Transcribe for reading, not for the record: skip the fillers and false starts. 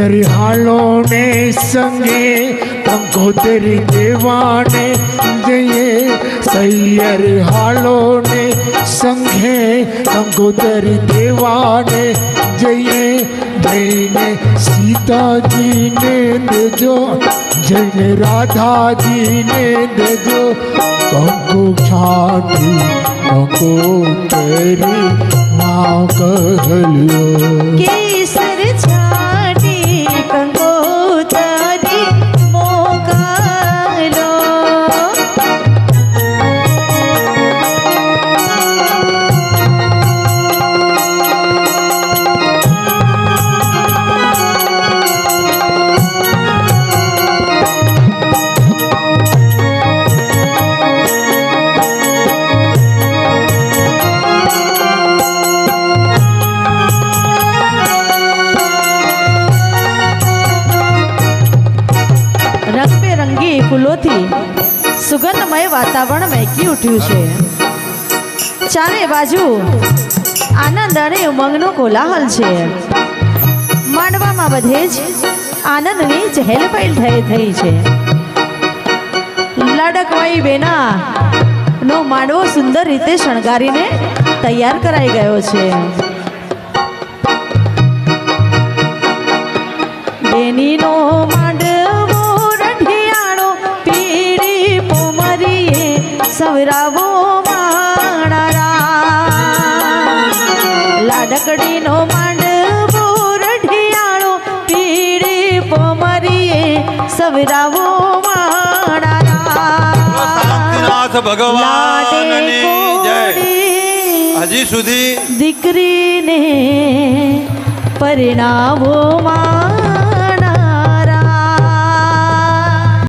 हालो ने संगे कंकोतरी देवाने जये सैयर हालो ने संगे कंकोतरी देवाने जये जैने सीता जी ने देजो जैने राधा जी ने देजो कंकु छाटी कंकोतरी माँ कहलियो केसर छाटी कंकोतरी मोकलो रंगबेरंगी फूलोथी सुगंधमय वातावरण महकी उठ्યું છે। ચારે બાજુ આનંદ અને ઉમંગનો કોલાહલ છે। માંડવામાં બધે જ આનંદની ચહેલપહેલ થઈ છે। લડકવાઈ બેના નો માંડવો સુંદર રીતે શણગારીને તૈયાર કરાઈ ગયો છે। બેનીનો માંડવો રઢિયાળો પીળી પોમરીએ સવરાવો માણારા લાડકડીનો માંડવો રઢિયાળો પીળી પોમરીએ સવરાવો માણારા શાંતિનાથ ભગવાનની જય। હજી સુધી દીકરીને પરિણાવો માં